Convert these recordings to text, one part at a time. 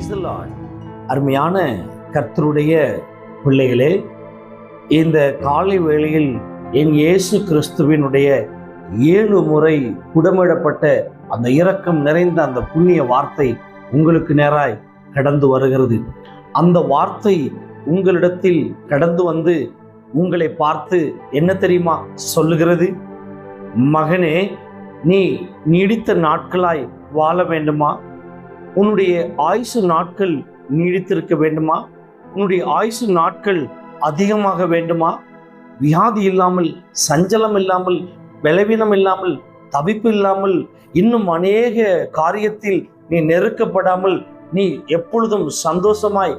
Praise the Lord. அருமையான கர்த்தருடைய பிள்ளைகளே, இந்த காலை வேளையில் என் இயேசு கிறிஸ்துவினுடைய 7 முறை புடமிடப்பட்ட அந்த இரக்கம் நிறைந்த அந்த புண்ணிய வார்த்தை உங்களுக்கு நேராய் கடந்து வருகிறது. அந்த வார்த்தை உங்களிடத்தில் கடந்து வந்து உங்களை பார்த்து என்ன தெரியுமா சொல்லுகிறது? மகனே, நீ நீடித்த நாட்களாய் வாழ வேண்டுமா? உன்னுடைய ஆயுசு நாட்கள் நீடித்திருக்க வேண்டுமா? உன்னுடைய ஆயுசு நாட்கள் அதிகமாக வேண்டுமா? வியாதி இல்லாமல், சஞ்சலம் இல்லாமல், பலவீனம் இல்லாமல், தவிப்பு இல்லாமல், இன்னும் அநேக காரியத்தில் நீ நெருக்கப்படாமல் நீ எப்பொழுதும் சந்தோஷமாய்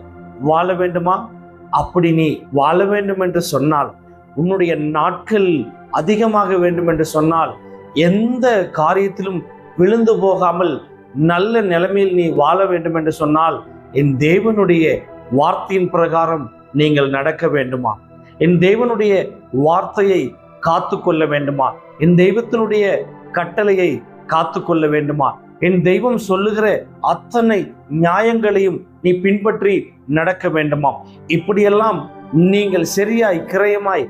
வாழ வேண்டுமா? அப்படி நீ வாழ வேண்டும் என்று சொன்னால், உன்னுடைய நாட்கள் அதிகமாக வேண்டும் என்று சொன்னால், எந்த காரியத்திலும் விழுந்து போகாமல் நல்ல நிலைமையில் நீ வாழ வேண்டும் என்று சொன்னால், என் தேவனுடைய வார்த்தையின் பிரகாரம் நீங்கள் நடக்க வேண்டுமா? என் தேவனுடைய வார்த்தையை காத்து கொள்ள வேண்டுமா? என் தெய்வத்தினுடைய கட்டளையை காத்து கொள்ள வேண்டுமா? என் தெய்வம் சொல்லுகிற அத்தனை நியாயங்களையும் நீ பின்பற்றி நடக்க வேண்டுமா? இப்படியெல்லாம் நீங்கள் சரியாய் கிரயமாய்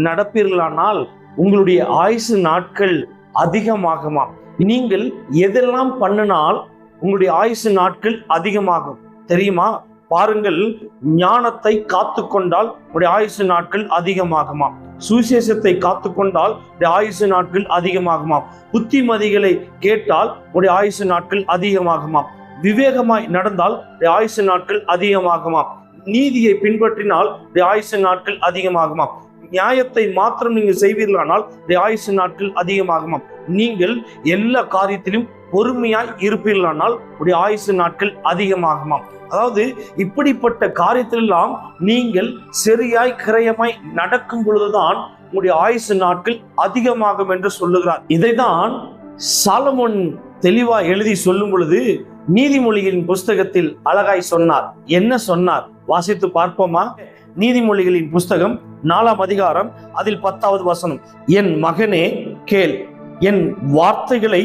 நடப்பீர்களானால் உங்களுடைய ஆயுசு நாட்கள் அதிகமாகுமா? நீங்கள் எதெல்லாம் பண்ணினால் உங்களுடைய ஆயுசு நாட்கள் அதிகமாகும் தெரியுமா? பாருங்கள், ஞானத்தை காத்து கொண்டால் உடைய ஆயுசு நாட்கள் அதிகமாகுமா? சுவிசேஷத்தை காத்து கொண்டால் உடைய ஆயுசு நாட்கள் அதிகமாகுமா? புத்திமதிகளை கேட்டால் உடைய ஆயுசு நாட்கள் அதிகமாகுமா? விவேகமாய் நடந்தால் உடைய ஆயுசு நாட்கள் அதிகமாகுமா? நீதியை பின்பற்றினால் உடைய ஆயுசு நாட்கள் அதிகமாகுமா? நியாயத்தை மாத்திரம் நீங்கள் செய்வீர்களானால் உடைய ஆயுசு நாட்கள் அதிகமாகுமா? நீங்கள் எல்லா காரியத்திலும் பொறுமையாய் இருப்பீர்களானால் உடைய ஆயுசு நாட்கள் அதிகமாகுமா? அதாவது இப்படிப்பட்ட காரியத்திலெல்லாம் நீங்கள் சரியாய் கிரயமாய் நடக்கும் பொழுதுதான் உங்களுடைய ஆயுசு நாட்கள் அதிகமாகும் என்று சொல்லுகிறார். இதைதான் சாலமோன் தெளிவா எழுதி சொல்லும் பொழுது நீதிமொழிகளின் புஸ்தகத்தில் அழகாய் சொன்னார். என்ன சொன்னார்? வாசித்து பார்ப்போமா? நீதிமொழிகளின் புஸ்தகம் 4ஆம் அதிகாரம் அதில் 10வது வசனம். என் மகனே கேள், என் வார்த்தைகளை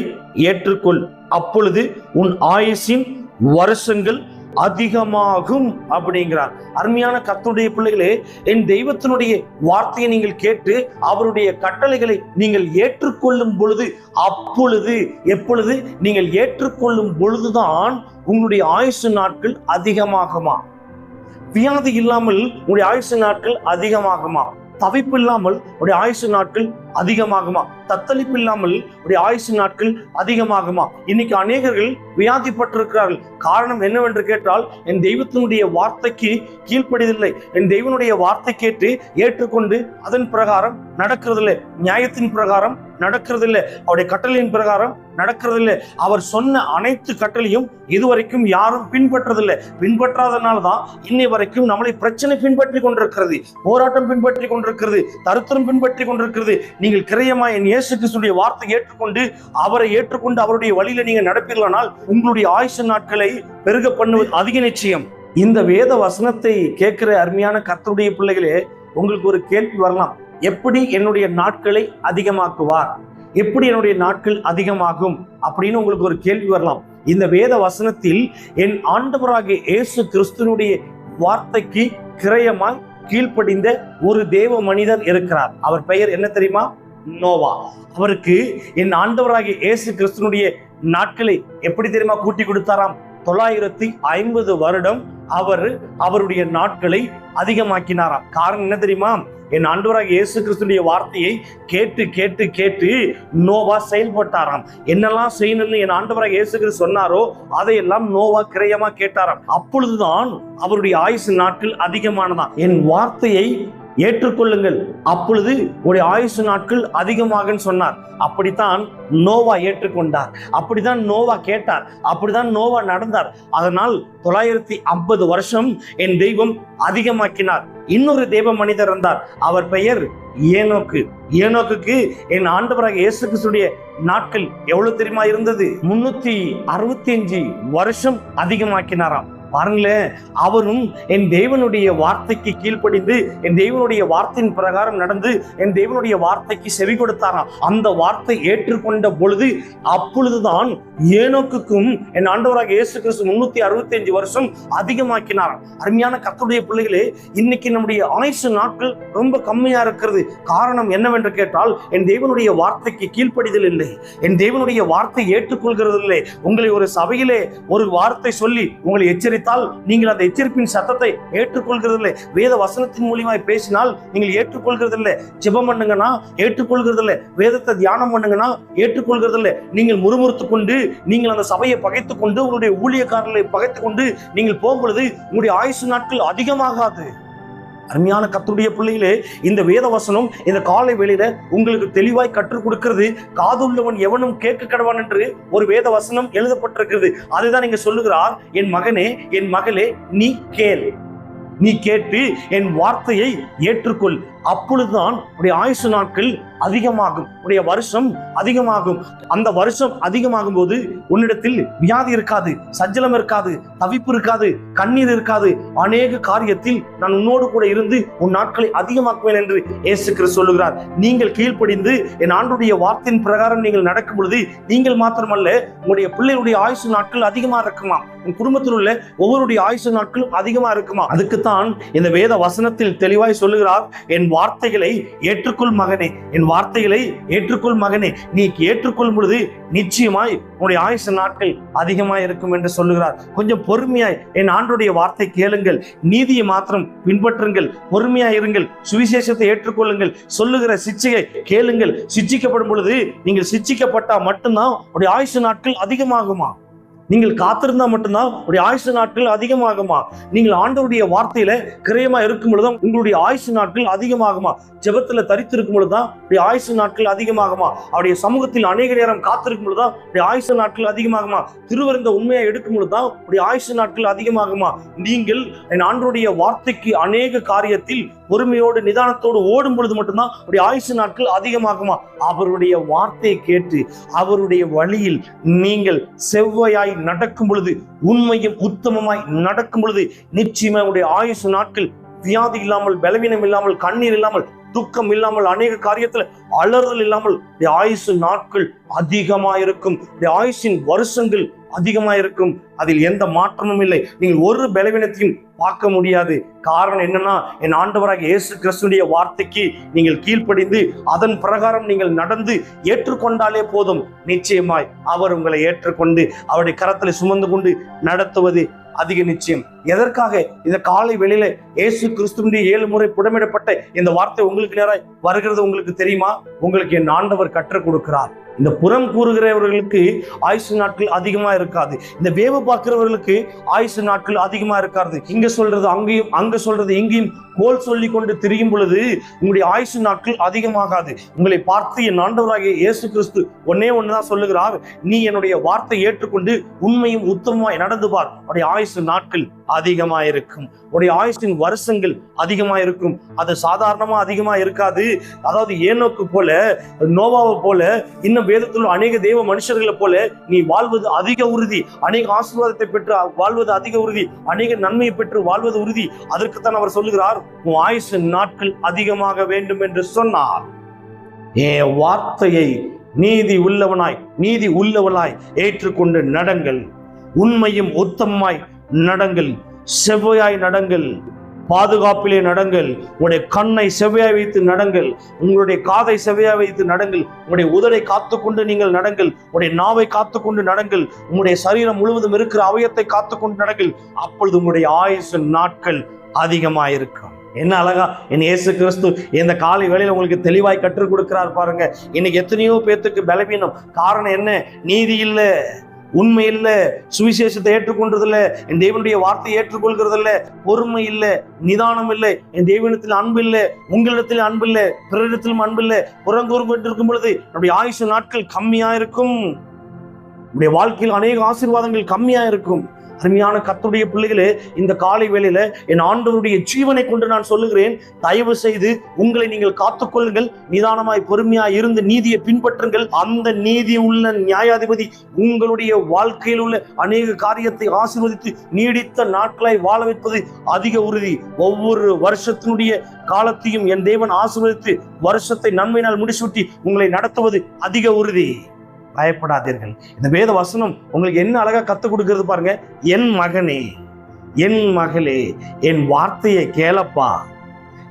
ஏற்றுக்கொள், அப்பொழுது உன் ஆயுசின் வருஷங்கள் அதிகமாகும் அப்படிங்கிறார். அருமையான கர்த்தருடைய பிள்ளைகளே, என் தெய்வத்தினுடைய வார்த்தையை நீங்கள் கேட்டு அவருடைய கட்டளைகளை நீங்கள் ஏற்றுக்கொள்ளும் பொழுது, அப்பொழுது எப்பொழுது நீங்கள் ஏற்றுக்கொள்ளும் பொழுதுதான் உங்களுடைய ஆயுசு நாட்கள் அதிகமாகுமா? வியாதி இல்லாமல் உங்களுடைய ஆயுசு நாட்கள் அதிகமாகுமா? தவிப்பு இல்லாமல் உடைய ஆயுசு நாட்கள் அதிகமாகுமா? தத்தளிப்பு இல்லாமல் உடைய ஆயுசு நாட்கள் அதிகமாகுமா? இன்னைக்கு அநேகர்கள் வியாதிப்பட்டிருக்கிறார்கள். காரணம் என்னவென்று கேட்டால், என் தெய்வத்தினுடைய வார்த்தைக்கு கீழ்ப்படியதில்லை. என் தெய்வனுடைய வார்த்தை கேட்டு ஏற்றுக்கொண்டு அதன் பிரகாரம் நடக்கிறதில்லை. நியாயத்தின் பிரகாரம் நடக்கிறதில்லை. அவருடைய கட்டளையின் பிரகாரம் நடக்கிறதில்லை. அவர் சொன்ன அனைத்து கட்டளையும் இதுவரைக்கும் யாரும் பின்பற்றதில்லை. பின்பற்றாதனால்தான் இன்னை வரைக்கும் நம்மளை பிரச்சனை பின்பற்றி கொண்டிருக்கிறது, போராட்டம் பின்பற்றி கொண்டிருக்கிறது, தருத்திரம் பின்பற்றி கொண்டிருக்கிறது. நீங்கள் கிரயமாய் என் இயேசு கிறிஸ்துவின் வார்த்தை ஏற்றுக்கொண்டு அவரை ஏற்றுக்கொண்டு அவருடைய வழியில நீங்க நடப்பீர்களானால் உங்களுடைய ஆயுசு நாட்களை பெருக பண்ணுவது அதிக நிச்சயம். இந்த வேத வசனத்தை கேட்கிற அருமையான கர்த்தருடைய பிள்ளைகளே, உங்களுக்கு ஒரு கேள்வி வரலாம். எப்படி என்னுடைய நாட்களை அதிகமாக்குவார்? எப்படி என்னுடைய நாட்கள் அதிகமாகும் அப்படின்னு உங்களுக்கு ஒரு கேள்வி வரலாம். இந்த வேத வசனத்தில் என் ஆண்டவராகிய இயேசு கிறிஸ்துவினுடைய வார்த்தைக்கு கிரயமாய் கீழ்ப்படிந்த ஒரு தேவ மனிதர் இருக்கிறார். அவர் பெயர் என்ன தெரியுமா? நோவா. அவருக்கு என் ஆண்டவராகிய இயேசு கிறிஸ்துவினுடைய நாட்களை எப்படி தெரியுமா கூட்டி கொடுத்தாராம்? 950 வருடம் அவருடைய நாட்களை அதிகமாக்கினாராம். காரணம் என்ன தெரியுமா? என் ஆண்டவராகிய இயேசு கிறிஸ்துவினுடைய வார்த்தையை கேட்டு கேட்டு கேட்டு நோவா செயல்பட்டாராம். என்னெல்லாம் செய்யணும்னு என் ஆண்டவராகிய இயேசு கிறிஸ்து சொன்னாரோ அதையெல்லாம் நோவா கிரயமா கேட்டாராம். அப்பொழுதுதான் அவருடைய ஆயுசு நாட்கள் அதிகமானதாம். என் வார்த்தையை ஏற்றுக்கொள்ளுங்கள், அப்பொழுது உடைய ஆயுசு நாட்கள் அதிகமாக சொன்னார். அப்படித்தான் நோவா ஏற்றுக்கொண்டார். அப்படித்தான் நோவா கேட்டார். அப்படித்தான் நோவா நடந்தார். அதனால் 950 வருஷம் என் தெய்வம் அதிகமாக்கினார். இன்னொரு தேவ மனிதர் இருந்தார். அவர் பெயர் ஏனோக்கு. ஏனோக்குக்கு என் ஆண்டவராகிய இயேசு கிறிஸ்துவினுடைய நாட்கள் எவ்வளவு தெரியுமா இருந்தது? 365 வருஷம் அதிகமாக்கினாராம். பாருங்களேன், அவரும் என் தேவனுடைய வார்த்தைக்கு கீழ்ப்படிந்து என் தேவனுடைய வார்த்தையின் பிரகாரம் நடந்து என் தேவனுடைய வார்த்தைக்கு செவி கொடுத்தாராம். அந்த வார்த்தை ஏற்றுக்கொண்ட பொழுது அப்பொழுதுதான் ஏனோக்குக்கும் என் ஆண்டவராக இயேசு கிறிஸ்து 365 வருஷம் அதிகமாக்கினாராம். அருமையான கர்த்தருடைய பிள்ளைகளே, இன்னைக்கு நம்முடைய ஆயுசு நாட்கள் ரொம்ப கம்மியா இருக்கிறது. காரணம் என்னவென்று கேட்டால், என் தேவனுடைய வார்த்தைக்கு கீழ்ப்படிதல் இல்லை, என் தேவனுடைய வார்த்தை ஏற்றுக்கொள்கிறது இல்லை. உங்களை ஒரு சபையிலே ஒரு வார்த்தை சொல்லி உங்களை எச்சரித்தால் நீங்கள் அந்த எச்சரிப்பின் சத்தத்தை ஏற்றுக்கொள்கிறது இல்லை. வேத வசனத்தின் மூலியமாய் பேசினால் நீங்கள் ஏற்றுக்கொள்கிறது இல்லை. ஜெபம் பண்ணுங்கன்னா ஏற்றுக்கொள்கிறது இல்லை. வேதத்தை தியானம் பண்ணுங்கன்னா ஏற்றுக்கொள்கிறது இல்லை. நீங்கள் முறுமுறுத்து கொண்டு நீங்கள் அந்த சபையை பகைத்துக் கொண்டு உங்களுடைய ஊழியக்காரர்களை பகைத்துக் கொண்டு நீங்கள் போகும்பொழுது உங்களுடைய ஆயுசு நாட்கள் அதிகமாகாது. அருமையான கர்த்தருடைய பிள்ளைகளே, இந்த வேத வசனம் இந்த காலை வேளையில உங்களுக்கு தெளிவாய் கற்றுக் கொடுக்கிறது. காதுள்ளவன் எவனும் கேட்க கடவான் என்று ஒரு வேத வசனம் எழுதப்பட்டிருக்கிறது. அதுதான் நீங்க சொல்லுகிறார், என் மகனே என் மகளே நீ கேள், நீ கேட்டு என் வார்த்தையை ஏற்றுக்கொள், அப்பொழுதுதான் உடைய ஆயுசு நாட்கள் அதிகமாகும், உடைய வருஷம் அதிகமாகும். அந்த வருஷம் அதிகமாகும் போது உன்னிடத்தில் வியாதி இருக்காது, சஞ்சலம் இருக்காது, தவிப்பு இருக்காது, கண்ணீர் இருக்காது. அநேக காரியத்தில் நான் உன்னோடு கூட இருந்து உன் நாட்களை அதிகமாக்குவேன் என்று இயேசு கிறிஸ்து சொல்லுகிறார். நீங்கள் கீழ்ப்படிந்து என் ஆண்டுடைய வார்த்தையின் பிரகாரம் நீங்கள் நடக்கும் பொழுது நீங்கள் மாத்திரமல்ல, உங்களுடைய பிள்ளைகளுடைய ஆயுசு நாட்கள் அதிகமா இருக்குமா, உன் குடும்பத்தில் உள்ள ஒவ்வொருடைய ஆயுசு நாட்களும் அதிகமா இருக்குமா. அதுக்குத்தான் இந்த வேத வசனத்தில் தெளிவாய் சொல்லுகிறார், என் வார்த்தைகளை ஏற்றுக்கொள் மகனே, என் வார்த்தைகளை ஏற்றுக்கொள் மகனே. நீ ஏற்றுக்கொள்ளும் பொழுது நிச்சயமாய் உன்னுடைய ஆயுசு நாட்கள் அதிகமாய் இருக்கும் என்று சொல்லுகிறார். கொஞ்சம் பொறுமையாய் என் ஆண்டுடைய வார்த்தை கேளுங்கள், நீதியை மாத்திரம் பின்பற்றுங்கள், பொறுமையாய் இருங்கள், சுவிசேஷத்தை ஏற்றுக்கொள்ளுங்கள், சொல்லுகிற சிச்சையை கேளுங்கள். சிச்சிக்கப்படும் பொழுது நீங்கள் சிச்சிக்கப்பட்டா மட்டும்தான் உடைய ஆயுசு நாட்கள் அதிகமாகுமா? நீங்கள் காத்திருந்தா மட்டும்தான் உடைய ஆயுசு நாட்கள் அதிகமாகுமா? நீங்கள் ஆண்டவருடைய வார்த்தையில கிரயமா இருக்கும் பொழுதுதான் உங்களுடைய ஆயுசு நாட்கள் அதிகமாகுமா? ஜெபத்துல தரித்திருக்கும் பொழுதுதான் உடைய ஆயுசு நாட்கள் அதிகமாகுமா? அவருடைய சமூகத்தில் அநேக நேரம் காத்திருக்கும் பொழுதுதான் உடைய ஆயுசு நாட்கள் அதிகமாகுமா? திருவருந்த உண்மையை எடுக்கும் பொழுதுதான் உடைய ஆயுசு நாட்கள் அதிகமாகுமா? நீங்கள் என் ஆண்டவருடைய வார்த்தைக்கு அநேக காரியத்தில் பொறுமையோடு நிதானத்தோடு ஓடும் பொழுது மட்டும்தான் உடைய ஆயுசு நாட்கள் அதிகமாகுமா? அவருடைய வார்த்தையை கேட்டு அவருடைய வழியில் நீங்கள் செவ்வையாய் நடக்கும் பொழுது, உண்மையும் உத்தமமாய் நடக்கும் பொழுது நிச்சயமா உடைய ஆயுசு நாட்கள் வியாதி இல்லாமல், பலவீனம் இல்லாமல், கண்ணீர் இல்லாமல், துக்கம் இல்லாமல், அநேக காரியத்தில் அலறுதல் இல்லாமல் ஆயுசு நாட்கள் அதிகமாயிருக்கும். ஆயுசின் வருஷங்கள் அதிகமாயிருக்கும். அதில் எந்த மாற்றமும் இல்லை. நீங்கள் ஒரு பலவீனத்தையும் பார்க்க முடியாது. காரணம் என்னன்னா, என் ஆண்டவராக இயேசு கிறிஸ்துவின் வார்த்தைக்கு நீங்கள் கீழ்ப்படிந்து அதன் பிரகாரம் நீங்கள் நடந்து ஏற்றுக்கொண்டாலே போதும். நிச்சயமாய் அவர் உங்களை ஏற்றுக்கொண்டு அவருடைய கரத்தில் சுமந்து கொண்டு நடத்துவது அதிக நிச்சயம். எதற்காக இந்த காலை வெளியில இயேசு கிறிஸ்துவின் 7 முறை புடமிடப்பட்ட இந்த வார்த்தை உங்களுக்கு நேராய் வருகிறது உங்களுக்கு தெரியுமா? உங்களுக்கு என் ஆண்டவர் கற்றுக் கொடுக்கிறார். இந்த புறம் கூறுகிறவர்களுக்கு ஆயுசு நாட்கள் அதிகமா இருக்காது. இந்த வேவு பார்க்கிறவர்களுக்கு ஆயுசு நாட்கள் அதிகமா இருக்காது. இங்க சொல்றது அங்கேயும், அங்க சொல்றது இங்கேயும் கோல் சொல்லி கொண்டு திரியும் பொழுது உங்களுடைய ஆயுசு நாட்கள் அதிகமாகாது. உங்களை பார்த்து என் ஆண்டவராகிய இயேசு கிறிஸ்து ஒன்னே ஒண்ணுதான் சொல்லுகிறார், நீ என்னுடைய வார்த்தை ஏற்றுக்கொண்டு உண்மையும் உத்தமமாய் நடந்து பார், உடைய ஆயுசு நாட்கள் அதிகமாயிருக்கும், உடைய ஆயுசின் வருஷங்கள் அதிகமாயிருக்கும். அது சாதாரணமா அதிகமா இருக்காது. அதாவது ஏனோக்கு போல, நோவாவை போல, இன்னும் வேதத்தில் அநேக தேவ மனுஷர்களை போல நீ வாழ்வது அதிக உறுதி, அநேக ஆசீர்வாதத்தை பெற்று வாழ்வது அதிக உறுதி, அநேக நன்மையை பெற்று வாழ்வது உறுதி. அதற்குத்தான் அவர் சொல்லுகிறார், உன் ஆயுசு நாட்கள் அதிகமாக வேண்டும் என்று சொன்னார். என் வார்த்தையை நீதி உள்ளவனாய் ஏற்றுக்கொண்டு நடங்கள், உண்மையும் உத்தமமாய் நடங்கள், செவ்வையாய் நடங்கள், பாதுகாப்பிலே நடங்கள், உங்களுடைய கண்ணை செவ்வையாய் வைத்து நடங்கள், உங்களுடைய காதை செவ்வையாய் வைத்து நடங்கள், உங்களுடைய உதடை காத்துக்கொண்டு நீங்கள் நடங்கள், உங்களுடைய நாவை காத்துக்கொண்டு நடங்கள், உங்களுடைய சரீரம் முழுவதும் இருக்கிற அவயத்தை காத்துக்கொண்டு நடங்கள். அப்பொழுது உங்களுடைய ஆயுசு நாட்கள் அதிகமாயிருக்கும். என்ன அழகா என் இயேசு கிறிஸ்து இந்த காலை வேளையில உங்களுக்கு தெளிவாய் கற்றுக் கொடுக்கிறார் பாருங்க. இன்னைக்கு எத்தனையோ பேத்துக்கு பலவீனம். காரணம் என்ன? நீதி இல்லை, உண்மை இல்லை, சுவிசேஷத்தை ஏற்றுக்கொண்டது இல்லை, என் தேவனுடைய வார்த்தையை ஏற்றுக்கொள்கிறது இல்லை, பொறுமை இல்லை, நிதானம் இல்லை, என் தேவனிடத்தில் அன்பு இல்லை, உங்களிடத்தில் அன்பு இல்லை, பிறரிடத்திலும் அன்பு இல்லை. புறங்கூறு இருக்கும் பொழுது நம்முடைய ஆயுசு நாட்கள் கம்மியா இருக்கும். நம்முடைய வாழ்க்கையில் அநேக ஆசீர்வாதங்கள் கம்மியா இருக்கும். அருமையான கர்த்தருடைய பிள்ளைகளே, இந்த காலை வேளையில என் ஆண்டவருடைய ஜீவனை கொண்டு நான் சொல்லுகிறேன், தயவு செய்து உங்களை நீங்கள் காத்துக்கொள்ளுங்கள். நிதானமாய் பொறுமையாய் இருந்து நீதியை பின்பற்றுங்கள். அந்த நீதி உள்ள நியாயாதிபதி உங்களுடைய வாழ்க்கையில் உள்ள அநேக காரியத்தை ஆசீர்வதித்து நீடித்த நாட்களை வாழ வைப்பது அதிக உறுதி. ஒவ்வொரு வருஷத்தினுடைய காலத்தையும் என் தேவன் ஆசீர்வதித்து வருஷத்தை நன்மையினால் முடிசூட்டி உங்களை நடத்துவது அதிக உறுதி. பயப்படாதீர்கள். இந்த வேத வசனம் உங்களுக்கு என்ன அழகா கத்துக் கொடுக்கிறது பாருங்க. என் மகனே, என் மகளே, என் வார்த்தையை கேளப்பா.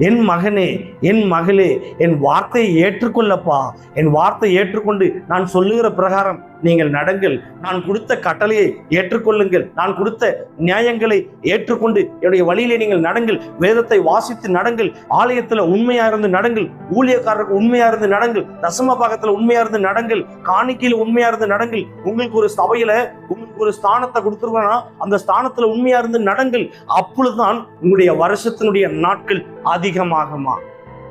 என் மகனே, என் மகளே, என் வார்த்தையை ஏற்றுக்கொள்ளப்பா. என் வார்த்தையை ஏற்றுக்கொண்டு நான் சொல்லுகிற பிரகாரம் நீங்கள் நடங்கள். நான் கொடுத்த கட்டளையை ஏற்றுக்கொள்ளுங்கள். நான் கொடுத்த நியாயங்களை ஏற்றுக்கொண்டு என்னுடைய வழியிலே நீங்கள் நடங்கள். வேதத்தை வாசித்து நடங்கள். ஆலயத்தில் உண்மையா இருந்து நடங்கள். ஊழியக்காரருக்கு உண்மையா இருந்து நடங்கள். தசம பாகத்துல உண்மையா இருந்து நடங்கள். காணிக்கையில உண்மையா இருந்து நடங்கள். உங்களுக்கு ஒரு சபையில உங்களுக்கு ஒரு ஸ்தானத்தை கொடுத்துருவானா அந்த ஸ்தானத்துல உண்மையா இருந்து நடங்கள். அப்பொழுதுதான் உங்களுடைய வருஷத்தினுடைய நாட்கள் அதிகமாகுமா.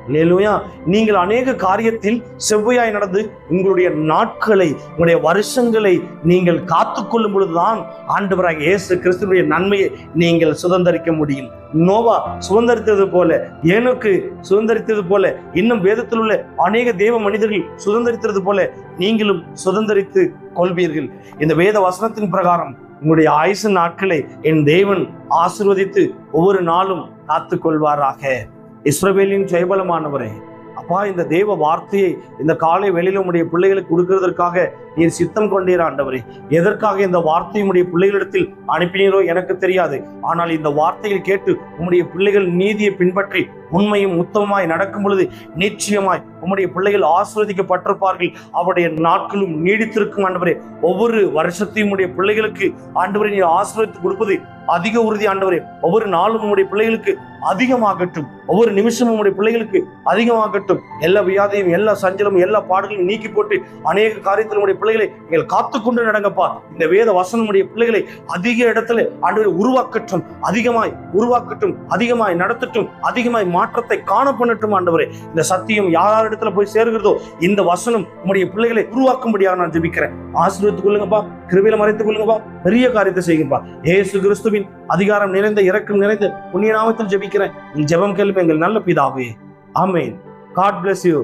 அல்லேலூயா. நீங்கள் அநேக காரியத்தில் செவ்வையாய் நடந்து உங்களுடைய நாட்களை, உங்களுடைய வருஷங்களை நீங்கள் காத்துக்கொள்ளும் பொழுதுதான் ஆண்டவராகிய இயேசு கிறிஸ்துவினுடைய நன்மையை நீங்கள் சுதந்தரிக்க முடியும். நோவா சுதந்தரித்தது போல, ஏனோக்கு சுதந்தரித்தது போல, இன்னும் வேதத்தில் உள்ள அநேக தேவ மனிதர்கள் சுதந்தரித்தது போல நீங்களும் சுதந்தரித்து கொள்வீர்கள். இந்த வேத வசனத்தின் பிரகாரம் உங்களுடைய ஆயுசு நாட்களை என் தேவன் ஆசீர்வதித்து ஒவ்வொரு நாளும் காத்துக் கொள்வாராக. இஸ்ரவேலின் ஜெயபலமானவரே, அப்பா, இந்த தேவ வார்த்தையை இந்த காலை வேளையில உம்முடைய பிள்ளைகளுக்கு கொடுக்கிறதற்காக நீர் சித்தம் கொண்டீர் ஆண்டவரே. எதற்காக இந்த வார்த்தையை உம்முடைய பிள்ளைகளிடத்தில் அனுப்பினீரோ எனக்கு தெரியாது. ஆனால் இந்த வார்த்தையில் கேட்டு உம்முடைய பிள்ளைகள் நீதியை பின்பற்றி உண்மையும் உத்தமமாய் நடக்கும் பொழுது நிச்சயமாய் உம்முடைய பிள்ளைகள் ஆசீர்வதிக்கப்பட்டிருப்பார்கள். அவருடைய நாட்களும் நீடித்திருக்கும் ஆண்டவரே. ஒவ்வொரு வருஷத்தையும் உம்முடைய பிள்ளைகளுக்கு ஆண்டவரை நீர் ஆசீர்வதித்து கொடுப்பது அதிக உறுதி ஆண்டவரே. ஒவ்வொரு நாளும் உம்முடைய பிள்ளைகளுக்கு அதிகமாகட்டும். ஒவ்வொரு நிமிஷமும் உம்முடைய பிள்ளைகளுக்கு அதிகமாகட்டும். எல்லா வியாதியும், எல்லா சஞ்சலமும், எல்லா பாடுகளையும் நீக்கி போட்டு அநேக காரியத்தில் உடைய பிள்ளைகளை நீங்கள் காத்துக்கொண்டு நடங்கப்பா. இந்த வேத வசனம் உடைய பிள்ளைகளை அதிக இடத்துல ஆண்டவரை உருவாக்கட்டும், அதிகமாய் உருவாக்கட்டும், அதிகமாய் நடத்தட்டும், அதிகமாய் மாற்றத்தை காண பண்ணட்டும் ஆண்டவரே. இந்த சத்தியம் யார் இடத்துல போய் சேர்கிறதோ இந்த வசனம் உடைய பிள்ளைகளை உருவாக்கும்படியாக நான் ஜெபிக்கிறேன். ஆசீர்வதித்துக் கொள்ளுங்கப்பா, கிருபையில மறைத்துக் கொள்ளுங்கப்பா, பெரிய காரியத்தை செய்யுங்கப்பா. இயேசு கிறிஸ்துவின் அதிகாரம் நிறைந்த இரக்கம் நிறைந்த புண்ணிய நாமத்தில் ஜெபிக்கிறேன். ஜெபம் கேளும் எங்கள் நல்ல பிதாவே. ஆமென். God bless you.